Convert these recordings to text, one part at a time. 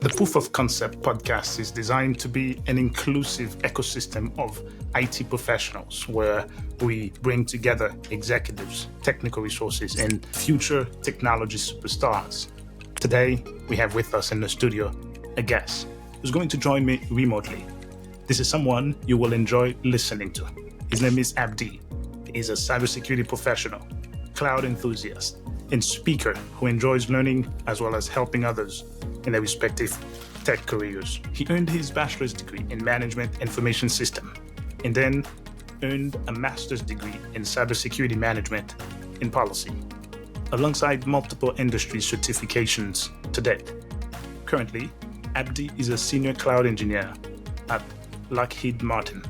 The Proof of Concept podcast is designed to be an inclusive ecosystem of IT professionals where we bring together executives, technical resources, and future technology superstars. Today, we have with us in the studio a guest who's going to join me remotely. This is someone you will enjoy listening to. His name is Abdie. He's a cybersecurity professional, cloud enthusiast, and speaker who enjoys learning as well as helping others in their respective tech careers. He earned his bachelor's degree in management information system and then earned a master's degree in cybersecurity management in policy, alongside multiple industry certifications to date. Currently, Abdie is a senior cloud engineer at Lockheed Martin.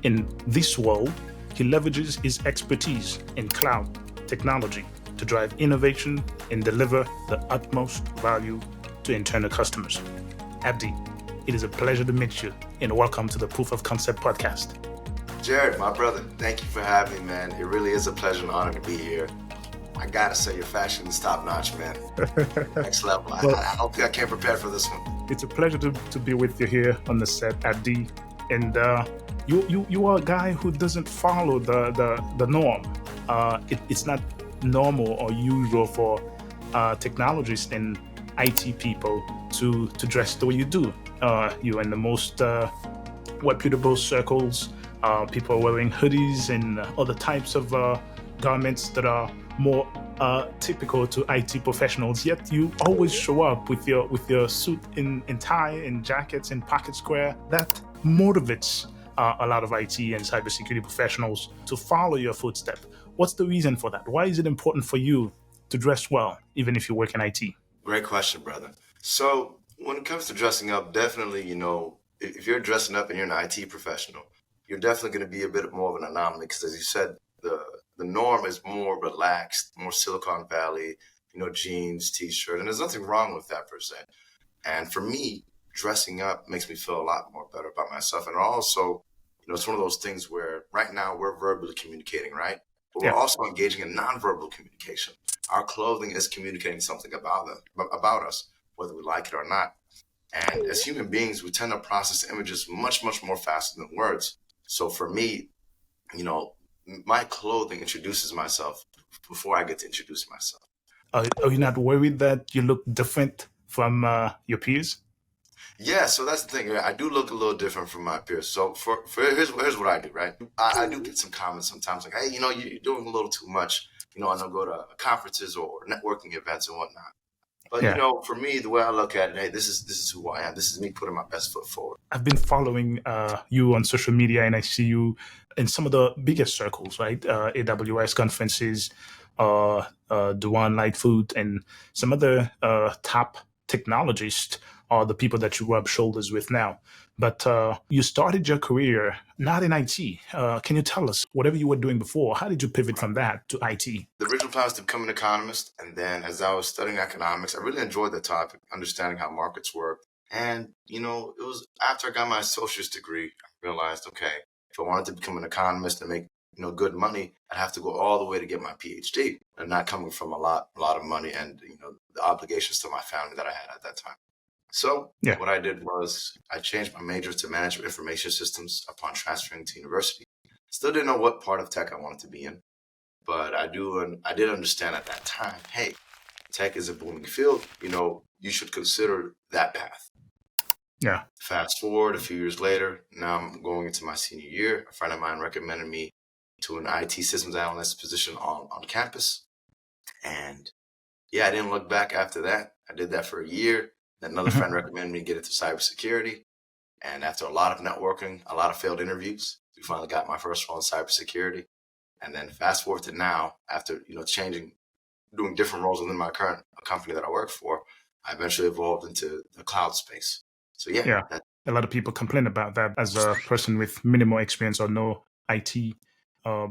In this role, he leverages his expertise in cloud technology to drive innovation and deliver the utmost value to internal customers. Abdie, it is a pleasure to meet you and welcome to the Proof of Concept podcast. Jared, my brother, thank you for having me, man. It really is a pleasure and honor to be here. I gotta say, your fashion is top notch, man. Next level. Well, I don't think I came prepared for this one. It's a pleasure to be with you here on the set, Abdie. And you are a guy who doesn't follow the norm. It's not normal or usual for technologists and IT people to dress the way you do. You're in the most reputable circles. People are wearing hoodies and other types of garments that are more typical to IT professionals. Yet you always show up with your suit and tie and jackets and pocket square. That motivates a lot of IT and cybersecurity professionals to follow your footstep. What's the reason for that? Why is it important for you to dress well, even if you work in IT? Great question, brother. So when it comes to dressing up, definitely, if you're dressing up and you're an IT professional, you're definitely going to be a bit more of an anomaly because, as you said, the norm is more relaxed, more Silicon Valley, jeans, t-shirt, and there's nothing wrong with that per se. And for me, dressing up makes me feel a lot more better about myself. And also, it's one of those things where right now we're verbally communicating, right? But we're also engaging in nonverbal communication. Our clothing is communicating something about us, whether we like it or not. And as human beings, we tend to process images much, much more faster than words. So for me, my clothing introduces myself before I get to introduce myself. Are you not worried that you look different from your peers? Yeah, so that's the thing. I do look a little different from my peers. So here's what I do, right? I do get some comments sometimes like, hey, you're doing a little too much. I don't go to conferences or networking events and whatnot. But, for me, the way I look at it, hey, this is who I am. This is me putting my best foot forward. I've been following you on social media, and I see you in some of the biggest circles, right? AWS conferences, Duan Lightfoot, and some other top technologists are the people that you rub shoulders with now. But you started your career not in IT. Can you tell us, whatever you were doing before, how did you pivot from that to IT? The original plan was to become an economist. And then as I was studying economics, I really enjoyed the topic, understanding how markets work. And, it was after I got my associate's degree, I realized, okay, if I wanted to become an economist and make, good money, I'd have to go all the way to get my PhD, and not coming from a lot of money and, the obligations to my family that I had at that time. So what I did was I changed my major to management information systems upon transferring to university. Still didn't know what part of tech I wanted to be in, but I did understand at that time, hey, tech is a booming field. You should consider that path. Yeah. Fast forward a few years later, now I'm going into my senior year. A friend of mine recommended me to an IT systems analyst position on campus. And I didn't look back after that. I did that for a year. Then another friend recommended me to get into cybersecurity. And after a lot of networking, a lot of failed interviews, we finally got my first role in cybersecurity. And then fast forward to now, after, doing different roles within my current company that I work for, I eventually evolved into the cloud space. So a lot of people complain about that. As a person with minimal experience or no IT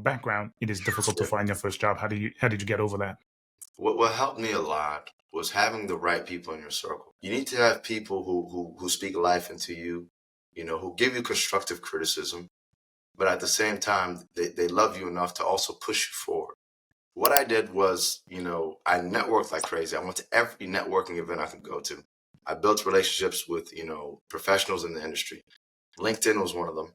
background, it is difficult to find your first job. How did you get over that? What helped me a lot was having the right people in your circle. You need to have people who speak life into you, who give you constructive criticism, but at the same time, they love you enough to also push you forward. What I did was, I networked like crazy. I went to every networking event I could go to. I built relationships with, professionals in the industry. LinkedIn was one of them.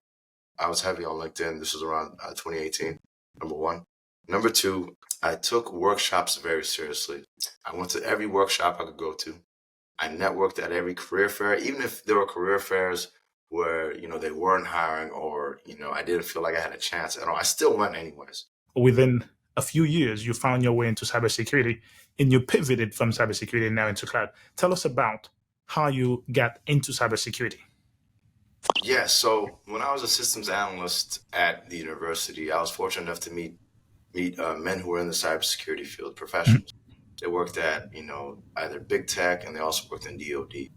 I was heavy on LinkedIn. This was around 2018, number one. Number two, I took workshops very seriously. I went to every workshop I could go to. I networked at every career fair, even if there were career fairs where, they weren't hiring or, I didn't feel like I had a chance at all. I still went anyways. Within a few years, you found your way into cybersecurity and you pivoted from cybersecurity now into cloud. Tell us about how you got into cybersecurity. Yeah, so when I was a systems analyst at the university, I was fortunate enough to meet men who were in the cybersecurity field, professionals. They worked at, either big tech, and they also worked in DoD.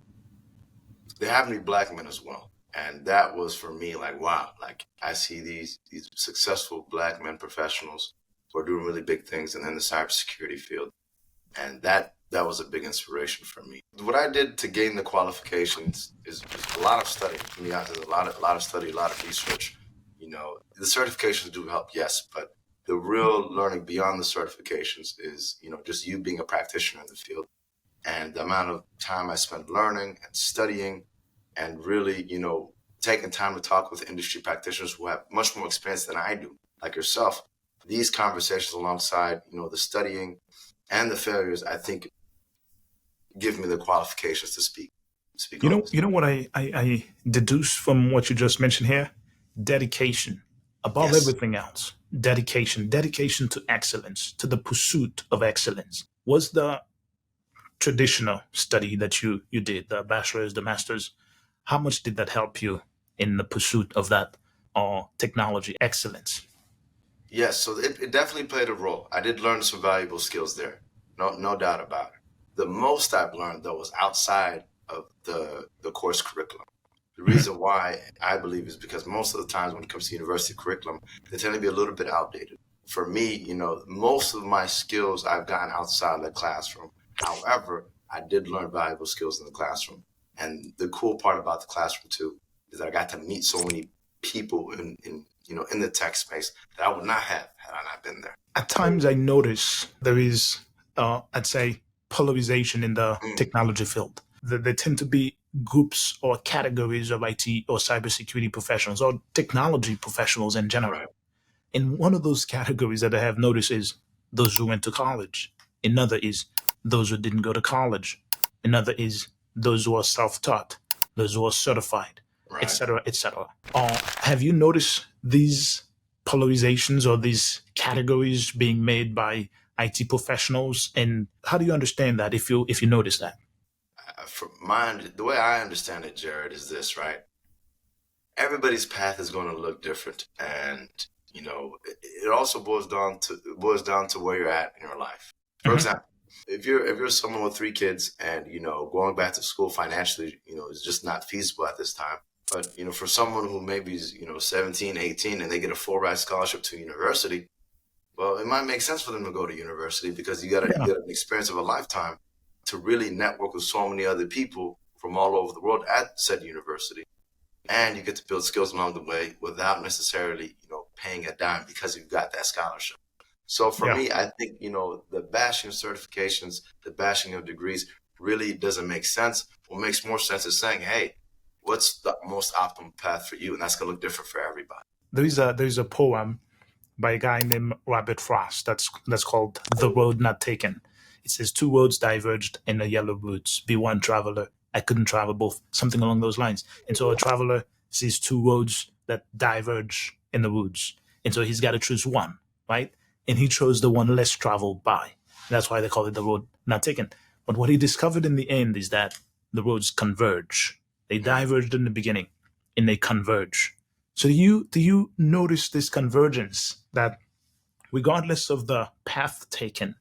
They happened to be black men as well. And that was for me like, wow, like I see these successful black men professionals who are doing really big things in the cybersecurity field. And that was a big inspiration for me. What I did to gain the qualifications is a lot of study. To be honest, a lot of study, a lot of research. The certifications do help, yes, but the real learning beyond the certifications is, just you being a practitioner in the field. And the amount of time I spent learning and studying and really, taking time to talk with industry practitioners who have much more experience than I do, like yourself. These conversations alongside, the studying and the failures, I think, give me the qualifications to speak. You know what I deduce from what you just mentioned here? Dedication. Above Yes. everything else, dedication to excellence, to the pursuit of excellence. Was the traditional study that you did, the bachelor's, the master's, how much did that help you in the pursuit of that technology excellence? Yes, so it definitely played a role. I did learn some valuable skills there. No doubt about it. The most I've learned, though, was outside of the course curriculum. The reason why I believe is because most of the times when it comes to university curriculum, they tend to be a little bit outdated. For me, most of my skills I've gotten outside the classroom. However, I did learn valuable skills in the classroom. And the cool part about the classroom too is that I got to meet so many people in the tech space that I would not have had I not been there. At times, I notice there is, I'd say, polarization in the Mm. technology field. There tend to be groups or categories of IT or cybersecurity professionals or technology professionals in general. Right. And one of those categories that I have noticed is those who went to college. Another is those who didn't go to college. Another is those who are self-taught, those who are certified, Right. etc., etc. Have you noticed these polarizations or these categories being made by IT professionals? And how do you understand that if you notice that? The way I understand it, Jared, is this, right? Everybody's path is going to look different, and it also boils down to where you're at in your life. For example, if you're someone with 3 kids and going back to school financially, is just not feasible at this time. But for someone who maybe is 17, 18, and they get a full ride scholarship to university, well, it might make sense for them to go to university because you got an experience of a lifetime to really network with so many other people from all over the world at said university. And you get to build skills along the way without necessarily, paying a dime because you've got that scholarship. So for me, I think, the bashing of certifications, the bashing of degrees really doesn't make sense. What makes more sense is saying, hey, what's the most optimal path for you? And that's going to look different for everybody. There's a poem by a guy named Robert Frost that's called "The Road Not Taken." It says 2 roads diverged in the yellow woods. Be one traveler. I couldn't travel both. Something along those lines. And so a traveler sees 2 roads that diverge in the woods. And so he's got to choose one, right? And he chose the one less traveled by. That's why they call it the road not taken. But what he discovered in the end is that the roads converge. They diverged in the beginning and they converge. So do you notice this convergence that regardless of the path taken,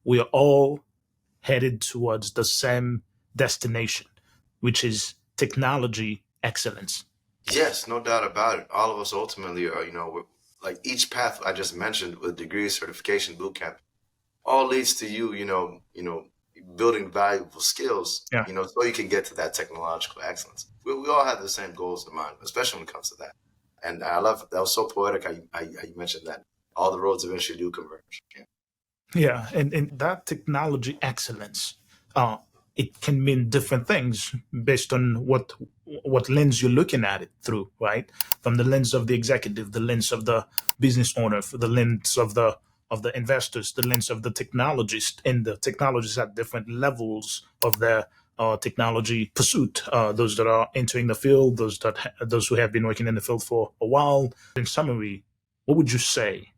we are all headed towards the same destination, which is technology excellence? Yes, no doubt about it. All of us ultimately are, like each path I just mentioned with degree, certification, bootcamp, all leads to you building valuable skills, Yeah. So you can get to that technological excellence. We all have the same goals in mind, especially when it comes to that. And I love that was so poetic. How you mentioned that all the roads eventually do converge. Yeah. Yeah, and that technology excellence, it can mean different things based on what lens you're looking at it through, right? From the lens of the executive, the lens of the business owner, the lens of the investors, the lens of the technologist, and the technologists at different levels of their technology pursuit. Those that are entering the field, those who have been working in the field for a while. In summary, what would you say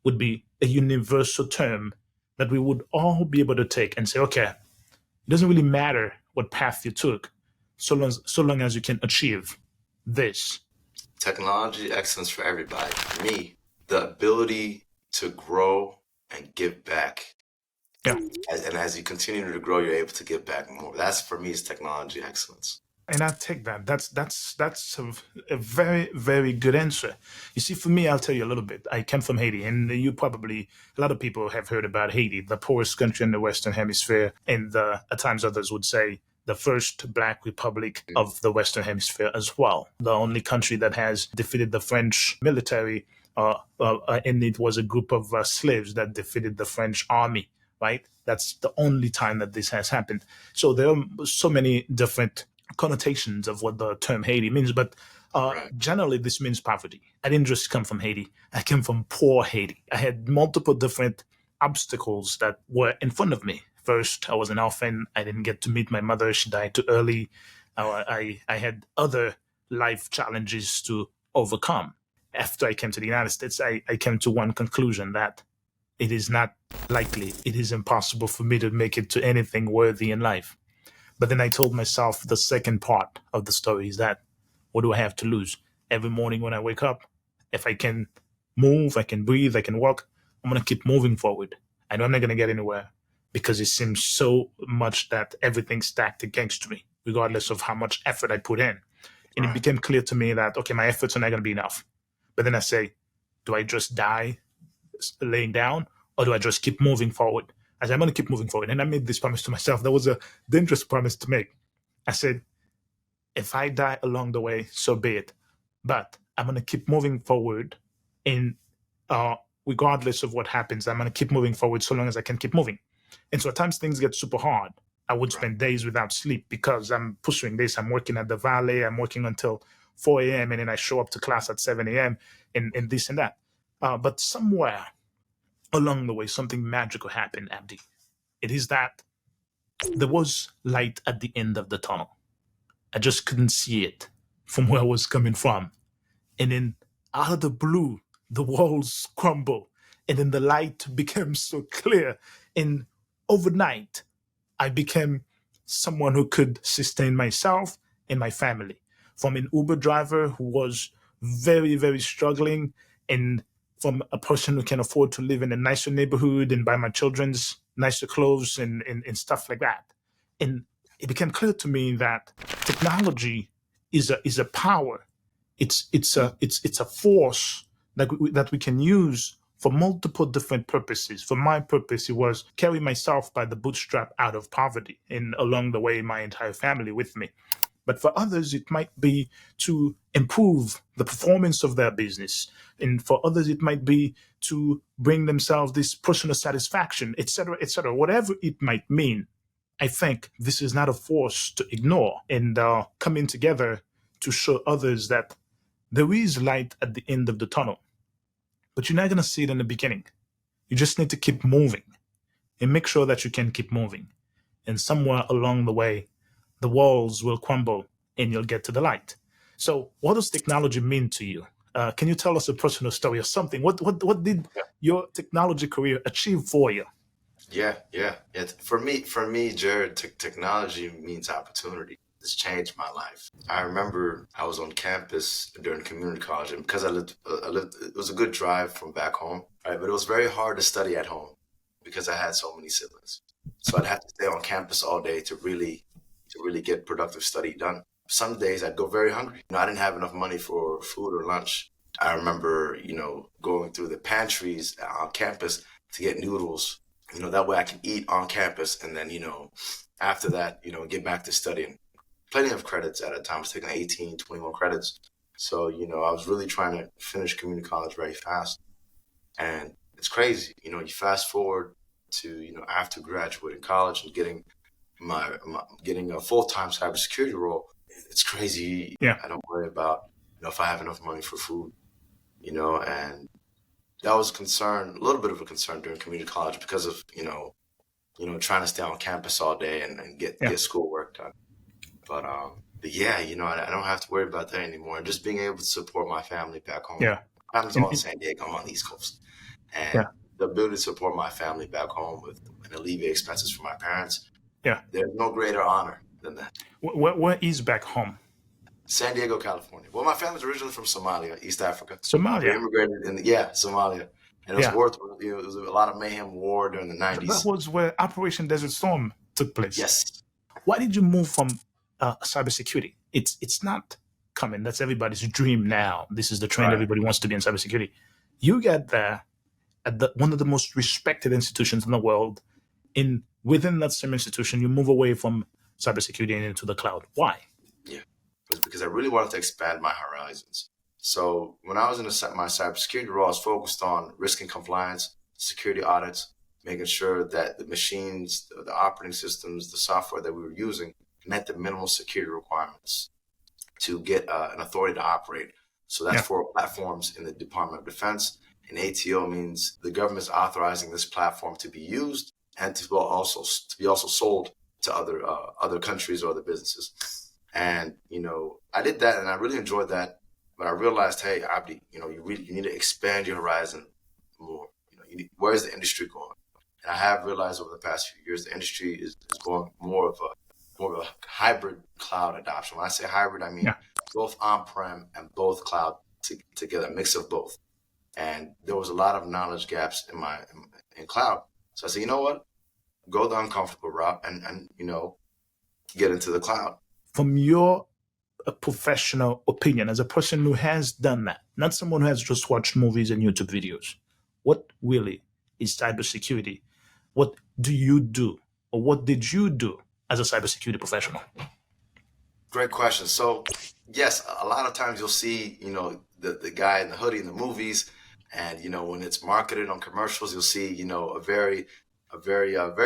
would be a universal term that we would all be able to take and say, okay, it doesn't really matter what path you took, so long as you can achieve this. Technology excellence for everybody. For me, the ability to grow and give back. Yeah. And as you continue to grow, you're able to give back more. That's for me is technology excellence. And I take that. That's a very, very good answer. You see, for me, I'll tell you a little bit. I came from Haiti, and a lot of people have heard about Haiti, the poorest country in the Western Hemisphere, and at times others would say the first Black republic of the Western Hemisphere as well. The only country that has defeated the French military, and it was a group of slaves that defeated the French army. Right? That's the only time that this has happened. So there are so many different connotations of what the term Haiti means, but generally this means poverty. I didn't just come from Haiti. I came from poor Haiti. I had multiple different obstacles that were in front of me. First, I was an orphan. I didn't get to meet my mother. She died too early. I had other life challenges to overcome. After I came to the United States, I came to one conclusion, that it is not likely, it is impossible for me to make it to anything worthy in life. But then I told myself the second part of the story is that, what do I have to lose? Every morning when I wake up, if I can move, I can breathe, I can walk, I'm going to keep moving forward. I know I'm not going to get anywhere because it seems so much that everything's stacked against me, regardless of how much effort I put in. And it became clear to me that, okay, my efforts are not going to be enough. But then I say, do I just die laying down, or do I just keep moving forward? I said, I'm going to keep moving forward. And I made this promise to myself. That was a dangerous promise to make. I said, if I die along the way, so be it. But I'm going to keep moving forward. And regardless of what happens, I'm going to keep moving forward so long as I can keep moving. And so at times things get super hard. I would spend days without sleep because I'm pursuing this. I'm working at the Valley. I'm working until 4 a.m. and then I show up to class at 7 a.m. and this and that. But somewhere along the way, something magical happened, Abdi. It is that there was light at the end of the tunnel. I just couldn't see it from where I was coming from. And then out of the blue, the walls crumble. And then the light became so clear. And overnight, I became someone who could sustain myself and my family. From an Uber driver who was very, very struggling, and from a person who can afford to live in a nicer neighborhood and buy my children's nicer clothes and stuff like that. And it became clear to me that technology is a power. It's a force that we can use for multiple different purposes. For my purpose, it was carry myself by the bootstrap out of poverty, and along the way, my entire family with me. But for others, it might be to improve the performance of their business. And for others, it might be to bring themselves this personal satisfaction, etc., etc., whatever it might mean. I think this is not a force to ignore, and coming together to show others that there is light at the end of the tunnel. But you're not going to see it in the beginning. You just need to keep moving and make sure that you can keep moving. And somewhere along the way, the walls will crumble and you'll get to the light. So what does technology mean to you? Can you tell us a personal story or something? What did your technology career achieve for you? Yeah. For me, Jared, technology means opportunity. It's changed my life. I remember I was on campus during community college, and because I lived, it was a good drive from back home, right? But it was very hard to study at home because I had so many siblings. So I'd have to stay on campus all day to really get productive study done. Some days I'd go very hungry. I didn't have enough money for food or lunch. I remember, going through the pantries on campus to get noodles. That way I can eat on campus, and then, after that, get back to studying. Plenty of credits at a time. I was taking 18, 21 credits. So, I was really trying to finish community college very fast. And it's crazy. You fast forward to, after graduating college and getting my getting a full-time cybersecurity role, it's crazy. Yeah. I don't worry about, if I have enough money for food, and that was a little bit of a concern during community college because of, trying to stay on campus all day and Yeah. get schoolwork done. But yeah, I don't have to worry about that anymore. And just being able to support my family back home. Yeah. My family's And, all in San Diego. I'm on the East Coast. And yeah. the ability to support my family back home and alleviate expenses for my parents, Yeah. there's no greater honor than that. Where is back home? San Diego, California. Well, my family's originally from Somalia, East Africa. We Somalia. immigrated Somalia. And it was it was a lot of mayhem war during the 90s. That was where Operation Desert Storm took place. Yes. Why did you move from cybersecurity? It's not coming. That's everybody's dream now. This is the trend. Right. Everybody wants to be in cybersecurity. You get there at one of the most respected institutions in the world. Within that same institution, you move away from cybersecurity and into the cloud. Why? Yeah, it was because I really wanted to expand my horizons. So when I was in my cybersecurity role, I was focused on risk and compliance, security audits, making sure that the machines, the operating systems, the software that we were using met the minimal security requirements to get an authority to operate. So that's for platforms in the Department of Defense. And ATO means the government's authorizing this platform to be used and to be also sold to other countries or other businesses. And I did that, and I really enjoyed that. But I realized, hey, Abdi, you need to expand your horizon more. Where's the industry going? And I have realized over the past few years, the industry is going more of a hybrid cloud adoption. When I say hybrid, I mean both on-prem and both cloud together, a mix of both. And there was a lot of knowledge gaps in cloud. So I said, you know what? Go the uncomfortable route and get into the cloud. From your professional opinion, as a person who has done that, not someone who has just watched movies and YouTube videos, what really is cybersecurity? What do you do, or what did you do as a cybersecurity professional? Great question. So, yes, a lot of times you'll see, the guy in the hoodie in the movies, and when it's marketed on commercials, you'll see, a very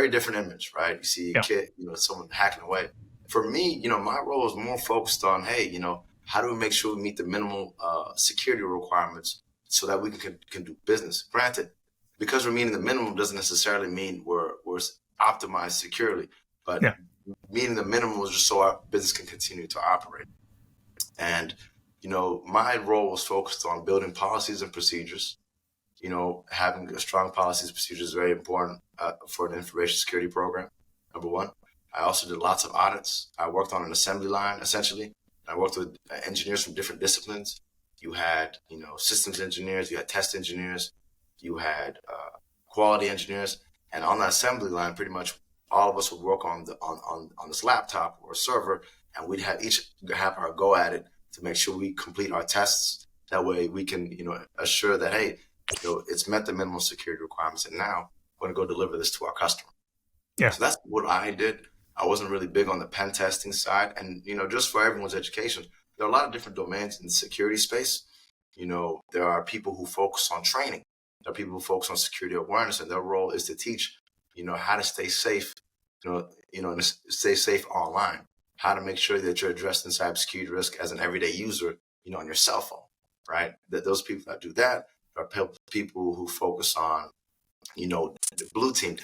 different image, right? You see a kid, someone hacking away. For me, my role is more focused on, hey, how do we make sure we meet the minimal security requirements so that we can do business? Granted, because we're meeting the minimum doesn't necessarily mean we're optimized securely, but meeting the minimum is just so our business can continue to operate. And, my role was focused on building policies and procedures. Having a strong policies and procedures is very important for an information security program, number one. I also did lots of audits. I worked on an assembly line, essentially. I worked with engineers from different disciplines. You had, systems engineers, you had test engineers, you had quality engineers. And on the assembly line, pretty much all of us would work on this laptop or server, and we'd each have our go at it to make sure we complete our tests. That way we can, assure that, hey, it's met the minimal security requirements, and now we're going to go deliver this to our customer. Yeah. So that's what I did. I wasn't really big on the pen testing side. And, just for everyone's education, there are a lot of different domains in the security space. There are people who focus on training. There are people who focus on security awareness, and their role is to teach, how to stay safe, and stay safe online, how to make sure that you're addressing cybersecurity risk as an everyday user, on your cell phone, right? That those people that do that are people who focus on, the blue team,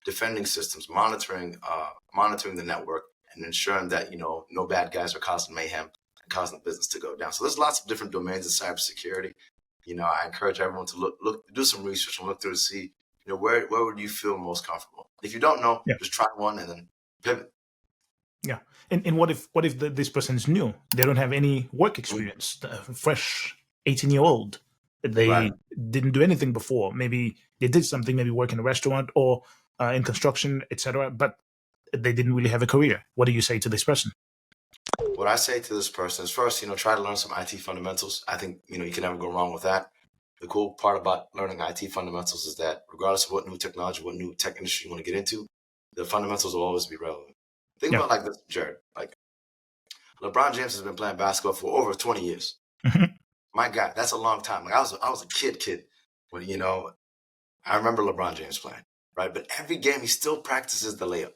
defending systems, monitoring the network, and ensuring that no bad guys are causing mayhem and causing the business to go down. So there's lots of different domains in cybersecurity. I encourage everyone to look, do some research and look through to see, where would you feel most comfortable. If you don't know, just try one and then pivot. Yeah, and what if this person is new? They don't have any work experience, fresh 18-year-old. They didn't do anything before. Maybe they did something, maybe work in a restaurant or in construction, etc., but they didn't really have a career. What do you say to this person? What I say to this person is first, try to learn some IT fundamentals. I think, you can never go wrong with that. The cool part about learning IT fundamentals is that regardless of what new technology, what new tech industry you want to get into, the fundamentals will always be relevant. Think about it like this, Jared. Like LeBron James has been playing basketball for over 20 years. Mm-hmm. My God, that's a long time. Like I was a kid when, I remember LeBron James playing, right? But every game he still practices the layup.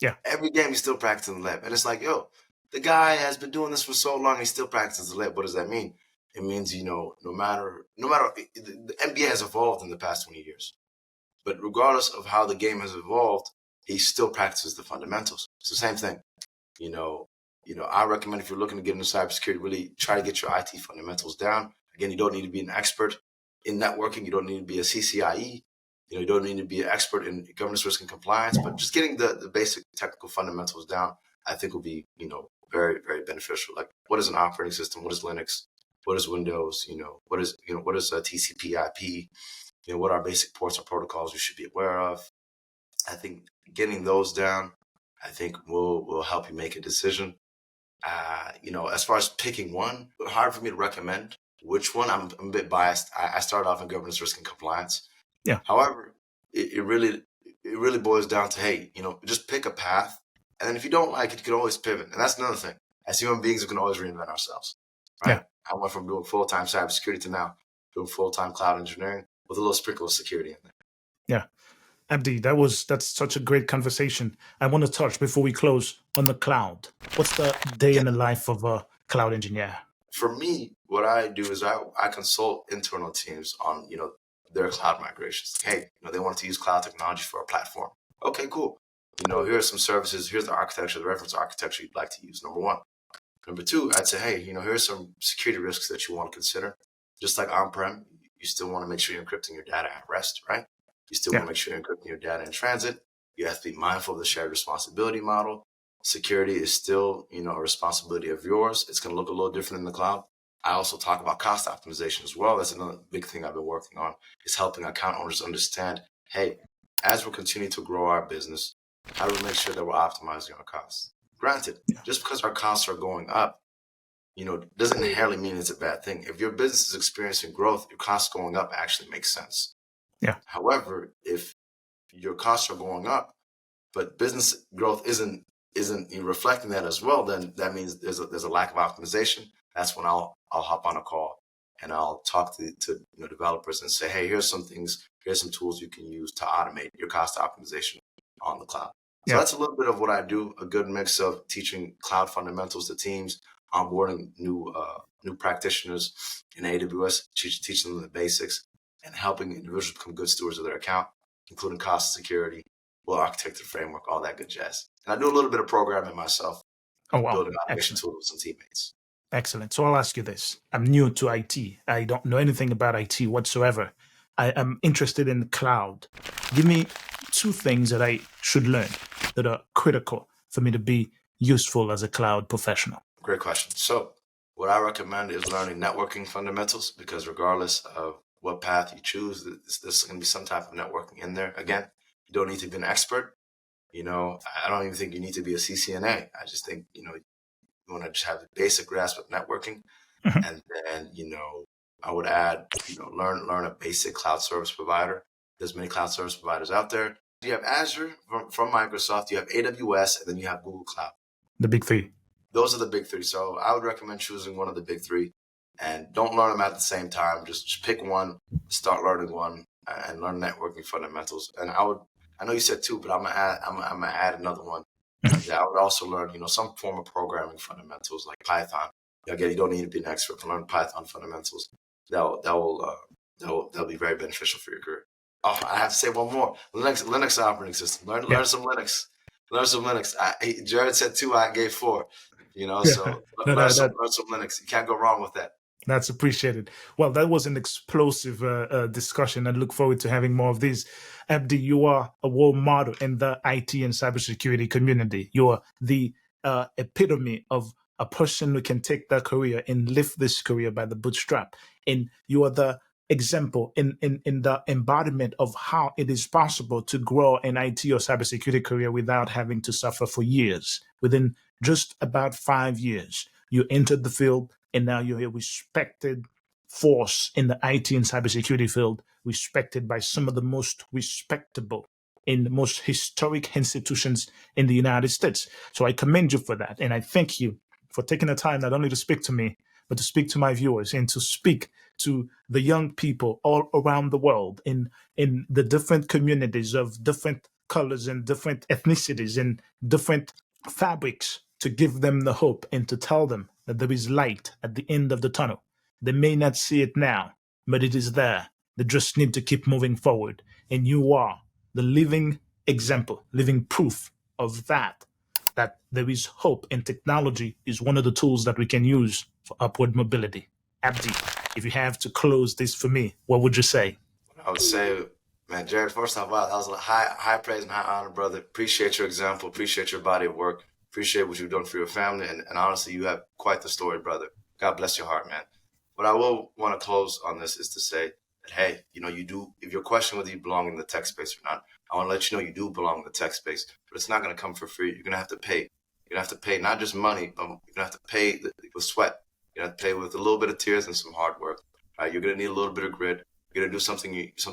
Yeah. Every game he's still practicing the lip. And it's like, yo, the guy has been doing this for so long, he still practices the lip. What does that mean? It means, no matter the NBA has evolved in the past 20 years. But regardless of how the game has evolved, he still practices the fundamentals. It's the same thing. I recommend if you're looking to get into cybersecurity, really try to get your IT fundamentals down. Again, you don't need to be an expert in networking. You don't need to be a CCIE. You don't need to be an expert in governance, risk, and compliance. But just getting the basic technical fundamentals down, I think will be, very, very beneficial. Like, what is an operating system? What is Linux? What is Windows? What is TCP/IP? What are basic ports and protocols you should be aware of? I think getting those down, I think will help you make a decision. As far as picking one, hard for me to recommend which one. I'm a bit biased. I started off in governance, risk, and compliance. Yeah. However, it really boils down to, hey, just pick a path, and then if you don't like it, you can always pivot. And that's another thing. As human beings, we can always reinvent ourselves. Right? Yeah. I went from doing full-time cybersecurity to now doing full-time cloud engineering with a little sprinkle of security in there. Yeah. Abdie, that's such a great conversation. I want to touch before we close on the cloud. What's the day in the life of a cloud engineer? For me, what I do is I consult internal teams on, their cloud migrations. Hey, they want to use cloud technology for a platform. Okay, cool. Here are some services. Here's the architecture, the reference architecture you'd like to use, number one. Number two, I'd say, hey, here's some security risks that you want to consider. Just like on-prem, you still want to make sure you're encrypting your data at rest, right? You still want to make sure you're encrypting your data in transit. You have to be mindful of the shared responsibility model. Security is still, a responsibility of yours. It's going to look a little different in the cloud. I also talk about cost optimization as well. That's another big thing I've been working on, is helping account owners understand, hey, as we're continuing to grow our business, how do we make sure that we're optimizing our costs? Granted, just because our costs are going up, doesn't inherently mean it's a bad thing. If your business is experiencing growth, your costs going up actually makes sense. Yeah. However, if your costs are going up, but business growth isn't reflecting that as well, then that means there's a lack of optimization. That's when I'll hop on a call and I'll talk to developers and say, hey, here's some things, here's some tools you can use to automate your cost optimization on the cloud. So that's a little bit of what I do, a good mix of teaching cloud fundamentals to teams, onboarding new practitioners in AWS, teaching them the basics, and helping individuals become good stewards of their account, including cost security, well-architected framework, all that good jazz. And I do a little bit of programming myself, building automation tools with some teammates. Excellent. So I'll ask you this. I'm new to IT. I don't know anything about IT whatsoever. I am interested in the cloud. Give me 2 things that I should learn that are critical for me to be useful as a cloud professional. Great question. So what I recommend is learning networking fundamentals, because regardless of what path you choose, there's going to be some type of networking in there. Again, you don't need to be an expert. I don't even think you need to be a CCNA. I just think, you want to just have a basic grasp of networking. Mm-hmm. And then, I would add, learn a basic cloud service provider. There's many cloud service providers out there. You have Azure from Microsoft, you have AWS, and then you have Google Cloud. The big 3. Those are the big 3. So I would recommend choosing one of the big 3, and don't learn them at the same time. Just pick one, start learning one, and learn networking fundamentals. And I know you said 2, but I'm gonna add another one. Yeah, I would also learn, some form of programming fundamentals like Python. Again, you don't need to be an expert to learn Python fundamentals. That'll be very beneficial for your career. Oh, I have to say one more. Linux operating system. Learn some Linux. Learn some Linux. Jared said 2, I gave 4. So learn some Linux. You can't go wrong with that. That's appreciated. Well, that was an explosive discussion. I look forward to having more of these. Abdie, you are a role model in the IT and cybersecurity community. You are the epitome of a person who can take their career and lift this career by the bootstrap. And you are the example in the embodiment of how it is possible to grow an IT or cybersecurity career without having to suffer for years. Within just about 5 years, you entered the field, and now you're a respected force in the IT and cybersecurity field, respected by some of the most respectable and the most historic institutions in the United States. So I commend you for that. And I thank you for taking the time not only to speak to me, but to speak to my viewers and to speak to the young people all around the world in the different communities of different colors and different ethnicities and different fabrics to give them the hope and to tell them that there is light at the end of the tunnel. They may not see it now, but it is there. They just need to keep moving forward. And you are the living example, living proof of that there is hope, and technology is one of the tools that we can use for upward mobility. Abdi, if you have to close this for me, what would you say? I would say, man, Jared, first off, wow, that was a high praise and high honor, brother. Appreciate your example. Appreciate your body of work. Appreciate what you've done for your family. And honestly, you have quite the story, brother. God bless your heart, man. What I will want to close on this is to say that, hey, you do, if your question whether you belong in the tech space or not, I want to let you know you do belong in the tech space, but it's not going to come for free. You're going to have to pay. You're going to have to pay not just money, but you're going to have to pay with sweat. You're going to have to pay with a little bit of tears and some hard work. Right? You're going to need a little bit of grit. You're going to do some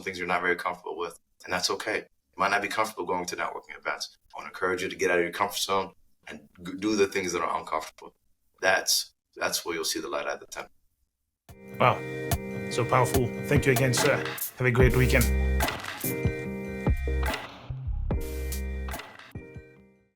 things you're not very comfortable with, and that's okay. You might not be comfortable going to networking events. I want to encourage you to get out of your comfort zone and do the things that are uncomfortable. That's where you'll see the light at the tunnel. Wow, so powerful. Thank you again, sir. Have a great weekend.